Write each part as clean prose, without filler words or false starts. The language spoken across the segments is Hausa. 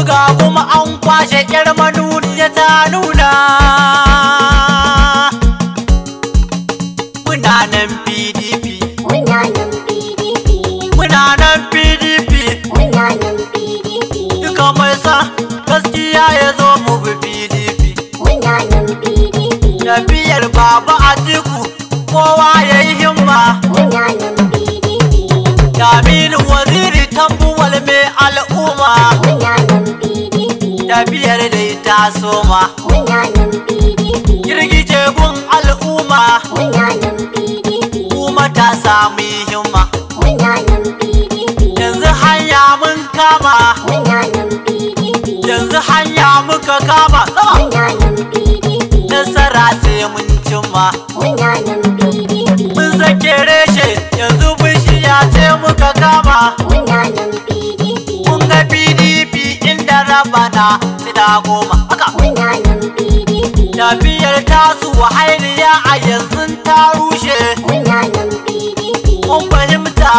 buga kuma an kwashe ƴar manuniya ta nuna. Muna nan PDP, muna nan PDP, muna nan PDP, muna nan PDP, duka mai sa gaskiya ya zo mu bi PDP. muna nan PDP, Tafiyar Baba Atiku kowa ya yi himma. muna nan PDP, Jamilu Waziri Tambuwal mai al'umma. muna nan PDP, Tafiyar dai ta soma. muna nan PDP, Girgije gun al'umma. muna nan PDP, Kuma ta sami himma. muna nan PDP, Yanzu hanya mun kama. muna nan PDP, Yanzu hanya muka kama. muna nan PDP, Nasara sai mun cimma. muna nan PDP, Mun sake reshe yanzu bishiya sai muka kama. muna nan PDP, Mun ga PDP inda rabana sida goma. Haka muna nan PDP, tafiyar tasu wahailiya a yanzu ta rushe. muna nan PDP, Mun fahimta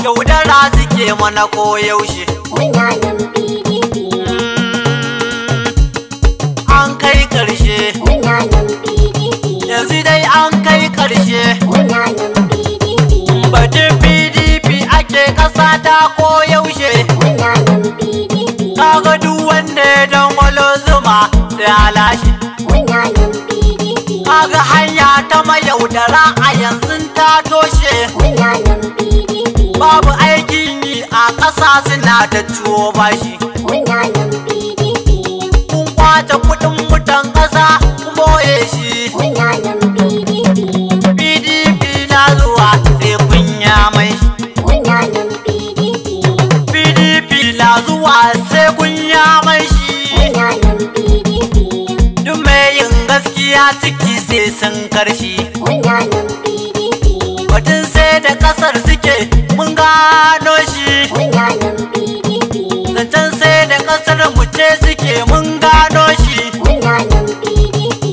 yaudara suke mana koyaushe. muna nan PDP, An kai ƙarshe, muna nan PDP, yanzu dai an kai ƙarshe. muna nan PDP, Batun PDP ake ƙasa ta koyaushe. muna nan PDP, Kaga duk wanda ya dangwalo zuma sai ya lashe. muna nan PDP, Kaga hanya ta mayaudara a yanzu ta toshe. muna nan PDP, Babu aikin yi a ƙasa suna da ciwo bashi. muna nan PDP, Kun kwace kuɗin mutan ƙasa kun boye shi. muna nan PDP, PDP na zuwa sai kun yamai. muna nan PDP, PDP na zuwa sai kun yamai shi. muna nan PDP, Duk mai yin gaskiya ciki sai sun karshi. muna nan PDP, Batun sai da ƙasar suke mun gano shi. muna nan PDP, Zancen sai da ƙasar mu ce suke mun gano shi. muna nan PDP,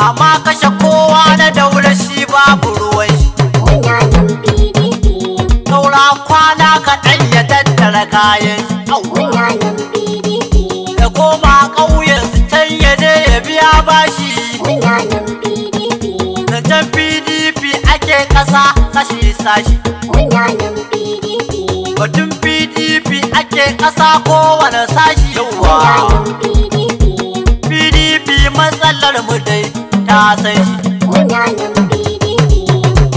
Amma kashe kowa na daura shi babu ruwan shi. muna nan PDP, Saura kwana kaɗan ya tattara kayan shi. Au. muna nan PDP, Ya koma ƙauyen su can ya je ya biya bashi. muna nan PDP, Zancen PDP ake ƙasa sashi. muna nan PDP, Batun PDP ake ƙasa kowane sashi. muna Yawwa. nan PDP, PDP matsalar mu dai ta san shi. muna nan PDP,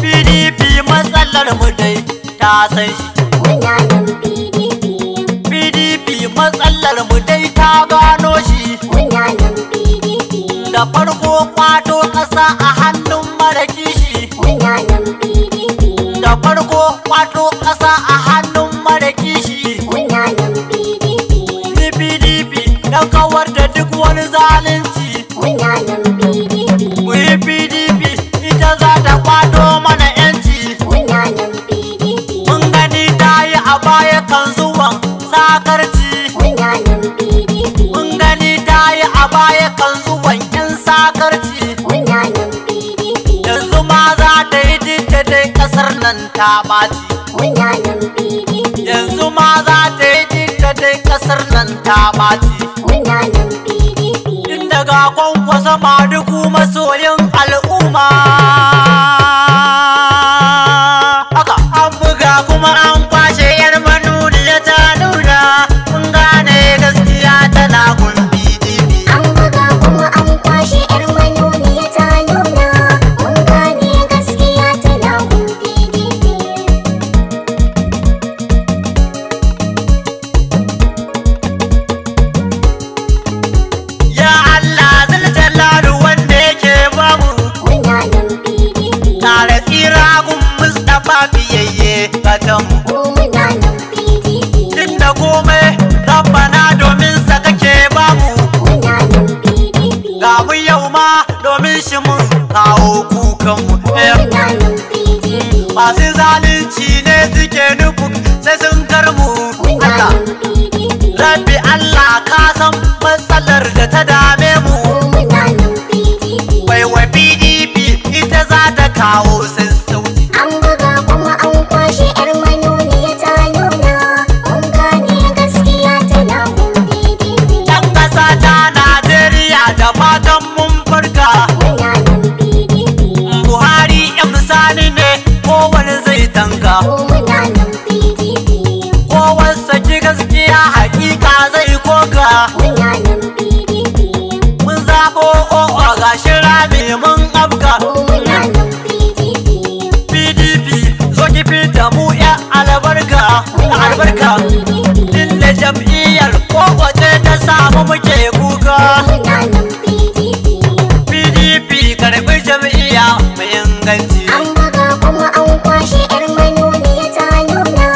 PDP matsalar mu dai ta san shi. muna nan PDP, PDP matsalar mu dai ta gano shi. muna nan PDP, Da farko kwato ƙasa a hannun mara kishi. muna nan PDP, Da farko kwato ƙasa a hannun mara kishi. muna nan PDP, Ni PDP na kawar da duk wani zalunci. muna nan PDP, Mu yi PDP ita za ta kwato mana 'yanci. muna nan PDP, Mun gani ta yi a baya kan zuwan sakarci. muna nan PDP, Mun gani ta yi a baya kan zuwan 'yan sakarci. muna nan PDP, Yanzu ma za ta yi duk dai ƙasar nan ta ɓaci. muna nan PDP, Yanzu ma za ta yi duk dai ƙasar nan ta ɓaci. muna nan PDP, Tun daga kwankwasa madugu masoyin al'umma. Haka an buga kuma an kwashe 'yar manuniya ta nuna. Mun gane gaskiya tana gun PDP. an buga kuma an kwashe 'yar manuniya ta nuna, mun gane gaskiya tana gun PDP. Ya Allah zaljallalu wanda yake ba mu rami mun afka. muna nan PDP. PDP zo ki fita mu ya albarka. Inda jam'iyyar kowace ta samu muke kuka. Muna nan PDP. PDP karbi jam'iyya mai inganci. An buga kuma an kwashe 'yar manuniya ta nuna.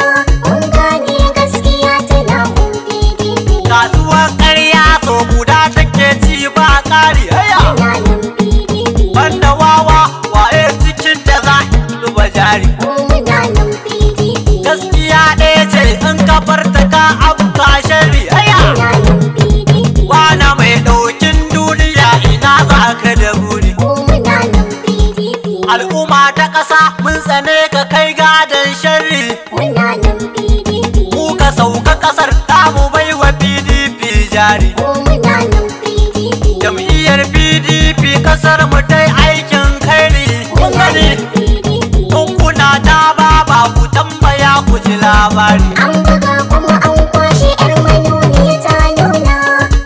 Mun gane gaskiya tana gun PDP. Kasuwar ƙarya so guda take ci ba ƙari. Muna nan PDP. Banda wawa waye cikin da za zuba jari. Muna nan PDP. Gaskiya ɗaya ce in ka farta ka afka shari. Muna nan PDP. Wana mai ɗaukin duniya ina za ka da buri. Muna nan PDP. Al'umma ta ƙasa mun tsane ka kai gadon sharri. Muna nan PDP. Mu ka sauka ƙasar tamu bai wa PDP jari. Muna nan PDP. Jam'iyyar PDP ƙasar mu dai aikin kairi. Kun gani kun kuna ta ba ku tambaya ku ji labari. An buga kuma an kwashe 'yar manuniya ta nuna.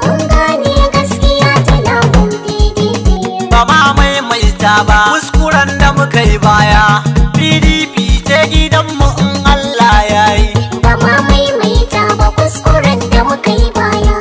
Mun gane gaskiya tana gun PDP. Ba ma maimaita ba kuskuren da muka yi baya. PDP ce gidanmu in Allah ya yi. Ba ma maimaita ba kuskuren da muka yi baya.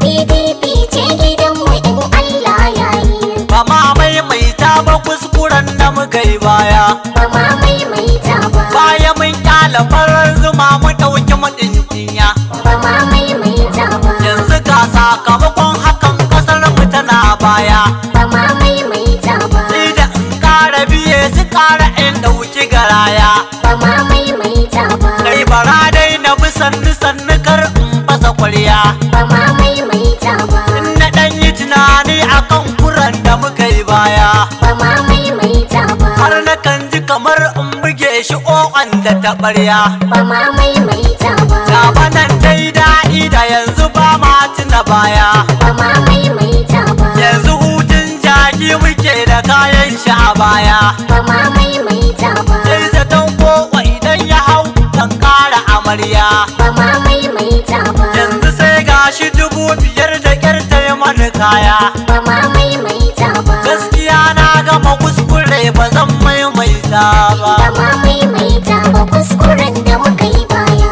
PDP ce gidanmu in Allah ya yi. Ba ma maimaita ba kuskuren da muka yi baya. Ba ma maimaita ba. Baya mun kyala farar zuma mu ɗauki maɗincinya. Ba ma maimaita ba. Yanzu ga sakamakon hakan ƙasar mu tana baya. Ba ma maimaita ba. Sai da in ƙara biye su ƙara in ɗauki garaya. Ba ma maimaita ba. Kai bara dai na bi sannu kar in fasa kwarya. Ba ma maimaita ba. Na ɗan yi tunani akan kuran da muka yi baya. Ba ma maimaita ba. Har na kan ji kamar in buge shi ƙoƙon da taɓarya. Ba ma maimaita ba. Gaba nan dai daɗi da yanzu ba ma tuna baya. Ba ma maimaita ba. Yanzu hutun jaki muke da kayan shi a baya. Ba ma maimaita ba. Sai zaton kowa idan ya hau kan ƙara amarya. Ba ma maimaita ba. Yanzu sai gashi 5,000 da ƙyar ta yi mani kaya. Ba ma maimaita ba. Gaskiya na gama kuskure ba zan maimaita ba. Ba ma maimaita ba kuskuren da muka yi baya.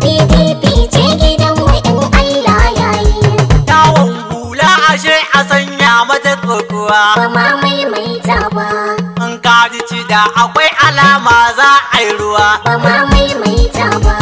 PDP ce gidanmu in Allah ya yi. Yawon hula ashe a sanya mata kokowa. Ba ma maimaita ba. In ka ji ci da akwai alama za a yi ruwa. Ba ma maimaita ba.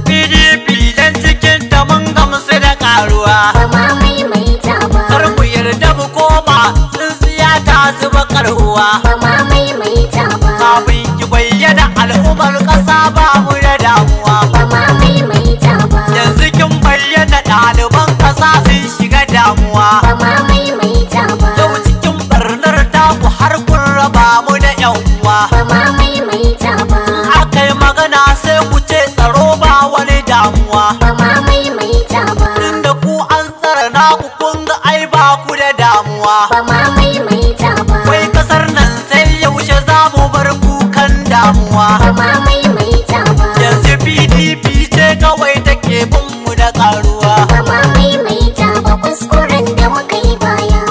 PDP dan cikin ta mun gamsu da karuwa. Ba ma maimaita ba. Kar mu yarda mu koma tsintsiya ta zuba karhuwa. Ba ma maimaita ba. Kafin ki bayyana al'ummar ƙasa ba mu da damuwa. Ba ma maimaita ba. Yanzu kin bayyana ɗaliban ƙasa sun shiga damuwa. Ba ma maimaita ba. Yau cikin barnar taku har kun raba mu da 'yan uwa. Ba ma maimaita ba. Akai magana sai ku ce tsaro ba wani damuwa. Ba ma maimaita ba. Inda ku an tsara naku kun ga ai ba ku da damuwa. Ba ma maimaita ba. Wai kasar nan sai yaushe za mu bar kukan damuwa. Ba ma maimaita ba. Yanzu PDP ce kawai take bin mu da karuwa. Ba ma maimaita ba kuskuren da muka yi baya.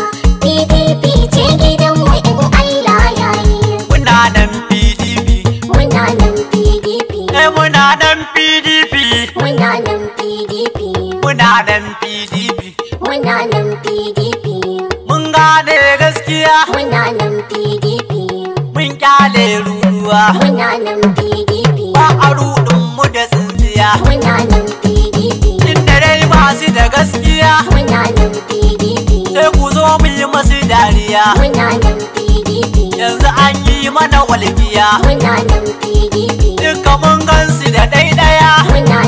PDP ce gidanmu in Allah ya yi. Muna nan PDP. Muna nan PDP. Muna nan PDP. Muna nan PDP. Muna nan PDP. Muna nan PDP. Mun gane gaskiya. Muna nan PDP. Mun kyale ruruwa. Muna nan PDP. Ba a ruɗin mu da tsintsiya. Muna nan PDP. Inda dai ba su da gaskiya. Muna nan PDP. Sai ku zo mu yi masu dariya. Muna nan PDP. Yanzu an yi mana walƙiya. Muna nan PDP. Duka mun gansu da ɗaiɗaya. Muna